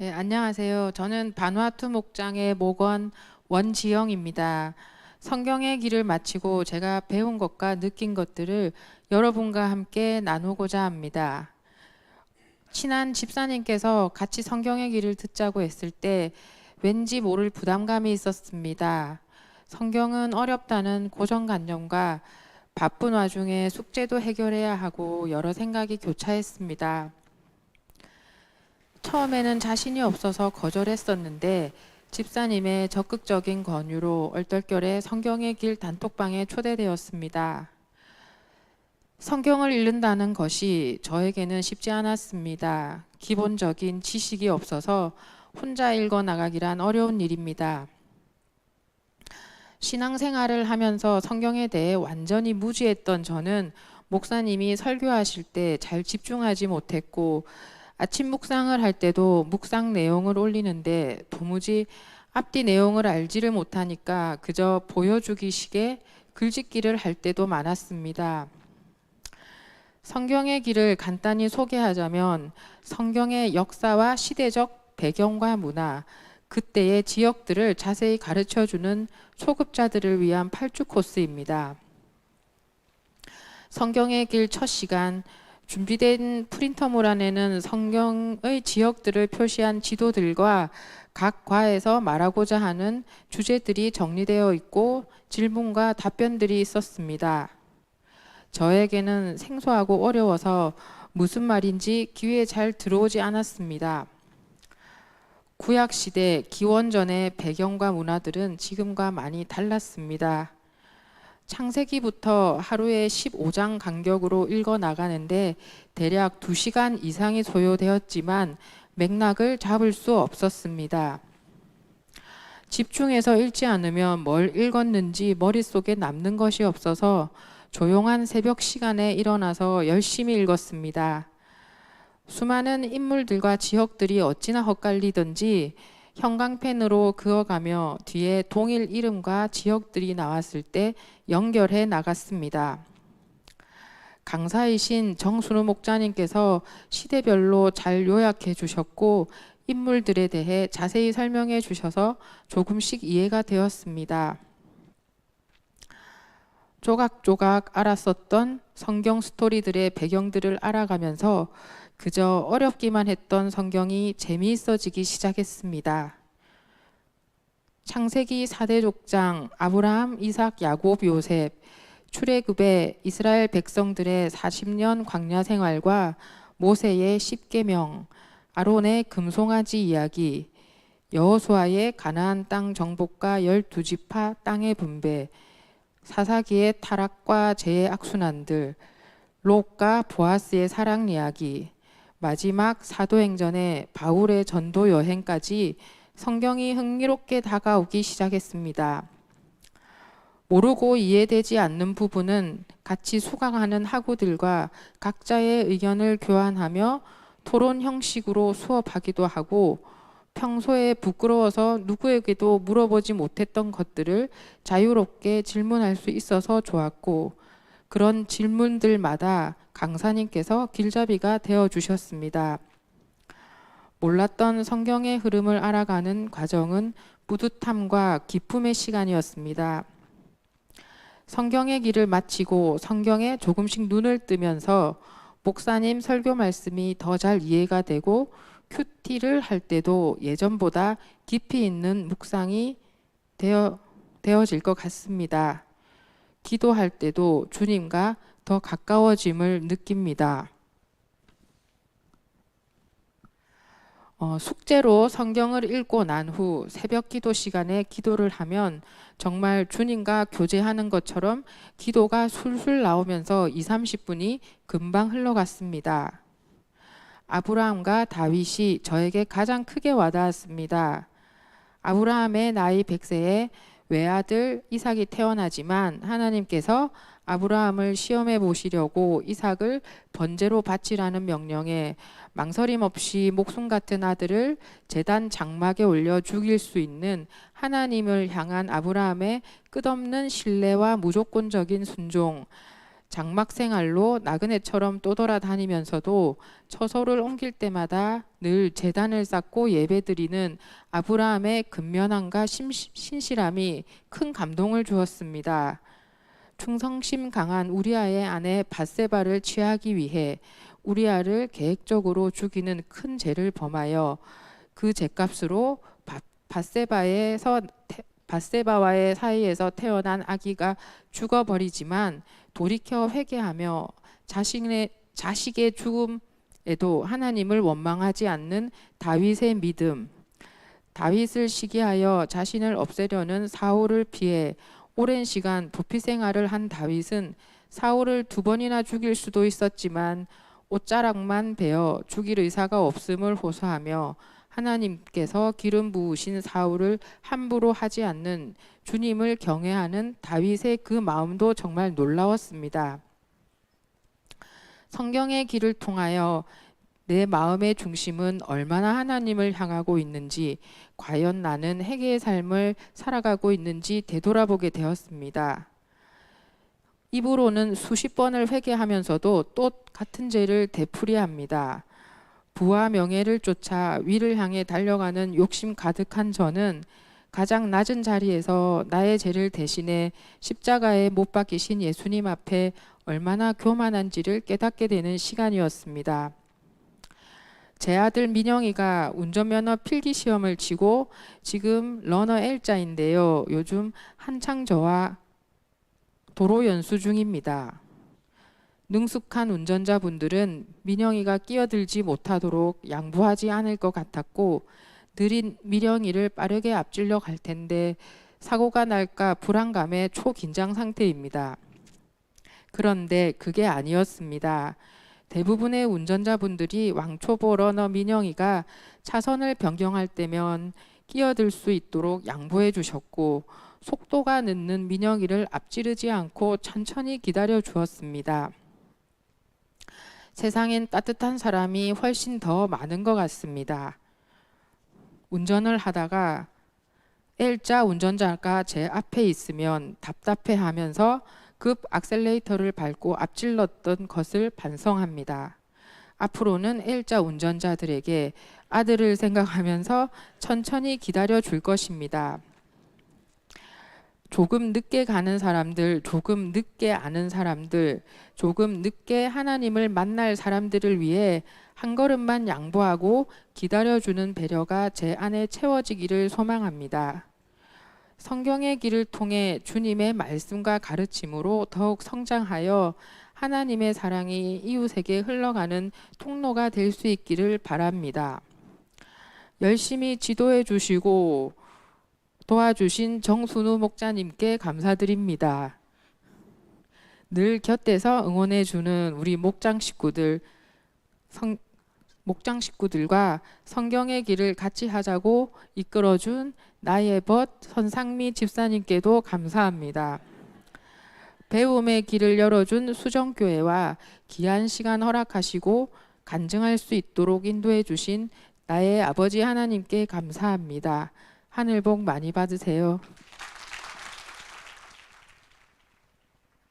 네, 안녕하세요. 저는 바누아투 목장의 목원 원지영입니다. 성경의 길을 마치고 제가 배운 것과 느낀 것들을 여러분과 함께 나누고자 합니다. 친한 집사님께서 같이 성경의 길을 듣자고 했을 때 왠지 모를 부담감이 있었습니다. 성경은 어렵다는 고정관념과 바쁜 와중에 숙제도 해결해야 하고 여러 생각이 교차했습니다. 처음에는 자신이 없어서 거절했었는데 집사님의 적극적인 권유로 얼떨결에 성경의 길 단톡방에 초대되었습니다. 성경을 읽는다는 것이 저에게는 쉽지 않았습니다. 기본적인 지식이 없어서 혼자 읽어 나가기란 어려운 일입니다. 신앙생활을 하면서 성경에 대해 완전히 무지했던 저는 목사님이 설교하실 때 잘 집중하지 못했고 아침 묵상을 할 때도 묵상 내용을 올리는데 도무지 앞뒤 내용을 알지를 못하니까 그저 보여주기식의 글짓기를 할 때도 많았습니다. 성경의 길을 간단히 소개하자면 성경의 역사와 시대적 배경과 문화, 그때의 지역들을 자세히 가르쳐주는 초급자들을 위한 8주 코스입니다. 성경의 길 첫 시간, 준비된 프린터물 안에는 성경의 지역들을 표시한 지도들과 각 과에서 말하고자 하는 주제들이 정리되어 있고 질문과 답변들이 있었습니다. 저에게는 생소하고 어려워서 무슨 말인지 귀에 잘 들어오지 않았습니다. 구약시대 기원전의 배경과 문화들은 지금과 많이 달랐습니다. 창세기부터 하루에 15장 간격으로 읽어 나가는데 대략 2시간 이상이 소요되었지만 맥락을 잡을 수 없었습니다. 집중해서 읽지 않으면 뭘 읽었는지 머릿속에 남는 것이 없어서 조용한 새벽 시간에 일어나서 열심히 읽었습니다. 수많은 인물들과 지역들이 어찌나 헛갈리던지 형광펜으로 그어가며 뒤에 동일 이름과 지역들이 나왔을 때 연결해 나갔습니다. 강사이신 정순우 목자님께서 시대별로 잘 요약해 주셨고 인물들에 대해 자세히 설명해 주셔서 조금씩 이해가 되었습니다. 조각조각 알았었던 성경 스토리들의 배경들을 알아가면서 그저 어렵기만 했던 성경이 재미있어지기 시작했습니다. 창세기 4대 족장, 아브라함, 이삭, 야곱, 요셉, 출애굽의 이스라엘 백성들의 40년 광야 생활과 모세의 10계명, 아론의 금송아지 이야기, 여호수아의 가나안 땅 정복과 12지파 땅의 분배, 사사기의 타락과 재의 악순환들, 롯과 보아스의 사랑 이야기, 마지막 사도행전의 바울의 전도 여행까지 성경이 흥미롭게 다가오기 시작했습니다. 모르고 이해되지 않는 부분은 같이 수강하는 학우들과 각자의 의견을 교환하며 토론 형식으로 수업하기도 하고 평소에 부끄러워서 누구에게도 물어보지 못했던 것들을 자유롭게 질문할 수 있어서 좋았고 그런 질문들마다 강사님께서 길잡이가 되어 주셨습니다. 몰랐던 성경의 흐름을 알아가는 과정은 뿌듯함과 기쁨의 시간이었습니다. 성경의 길을 마치고 성경에 조금씩 눈을 뜨면서 목사님 설교 말씀이 더 잘 이해가 되고 큐티를 할 때도 예전보다 깊이 있는 묵상이 되어질 것 같습니다. 기도할 때도 주님과 더 가까워짐을 느낍니다. 숙제로 성경을 읽고 난 후 새벽 기도 시간에 기도를 하면 정말 주님과 교제하는 것처럼 기도가 술술 나오면서 2, 30분이 금방 흘러갔습니다. 아브라함과 다윗이 저에게 가장 크게 와닿았습니다. 아브라함의 나이 100세에 외아들 이삭이 태어나지만 하나님께서 아브라함을 시험해 보시려고 이삭을 번제로 바치라는 명령에 망설임 없이 목숨 같은 아들을 제단 장막에 올려 죽일 수 있는 하나님을 향한 아브라함의 끝없는 신뢰와 무조건적인 순종, 장막 생활로 나그네처럼 떠돌아다니면서도 처소를 옮길 때마다 늘 제단을 쌓고 예배드리는 아브라함의 근면함과 신실함이 큰 감동을 주었습니다. 충성심 강한 우리아의 아내 밧세바를 취하기 위해 우리아를 계획적으로 죽이는 큰 죄를 범하여 그 죄값으로 밧세바와의 사이에서 태어난 아기가 죽어버리지만 돌이켜 회개하며 자식의 죽음에도 하나님을 원망하지 않는 다윗의 믿음, 다윗을 시기하여 자신을 없애려는 사울을 피해 오랜 시간 부피 생활을 한 다윗은 사울을 2번이나 죽일 수도 있었지만 옷자락만 베어 죽일 의사가 없음을 호소하며 하나님께서 기름 부으신 사울을 함부로 하지 않는 주님을 경외하는 다윗의 그 마음도 정말 놀라웠습니다. 성경의 길을 통하여 내 마음의 중심은 얼마나 하나님을 향하고 있는지, 과연 나는 회개의 삶을 살아가고 있는지 되돌아보게 되었습니다. 입으로는 수십 번을 회개하면서도 또 같은 죄를 되풀이합니다. 부와 명예를 쫓아 위를 향해 달려가는 욕심 가득한 저는 가장 낮은 자리에서 나의 죄를 대신해 십자가에 못 박히신 예수님 앞에 얼마나 교만한지를 깨닫게 되는 시간이었습니다. 제 아들 민영이가 운전면허 필기시험을 치고 지금 러너 L자인데요. 요즘 한창 저와 도로 연수 중입니다. 능숙한 운전자분들은 민영이가 끼어들지 못하도록 양보하지 않을 것 같았고 느린 민영이를 빠르게 앞질러 갈 텐데 사고가 날까 불안감에 초긴장 상태입니다. 그런데 그게 아니었습니다. 대부분의 운전자분들이 왕초보 러너 민영이가 차선을 변경할 때면 끼어들 수 있도록 양보해 주셨고 속도가 늦는 민영이를 앞지르지 않고 천천히 기다려 주었습니다. 세상엔 따뜻한 사람이 훨씬 더 많은 것 같습니다. 운전을 하다가 L자 운전자가 제 앞에 있으면 답답해하면서 급 악셀레이터를 밟고 앞질렀던 것을 반성합니다. 앞으로는 L자 운전자들에게 아들을 생각하면서 천천히 기다려 줄 것입니다. 조금 늦게 가는 사람들, 조금 늦게 아는 사람들, 조금 늦게 하나님을 만날 사람들을 위해 한 걸음만 양보하고 기다려주는 배려가 제 안에 채워지기를 소망합니다. 성경의 길을 통해 주님의 말씀과 가르침으로 더욱 성장하여 하나님의 사랑이 이웃에게 흘러가는 통로가 될 수 있기를 바랍니다. 열심히 지도해 주시고 도와주신 정순우 목자님께 감사드립니다. 늘 곁에서 응원해 주는 우리 목장 식구들과 성경의 길을 같이 하자고 이끌어준 나의 벗 선상미 집사님께도 감사합니다. 배움의 길을 열어준 수정교회와 귀한 시간 허락하시고 간증할 수 있도록 인도해 주신 나의 아버지 하나님께 감사합니다. 하늘 복 많이 받으세요.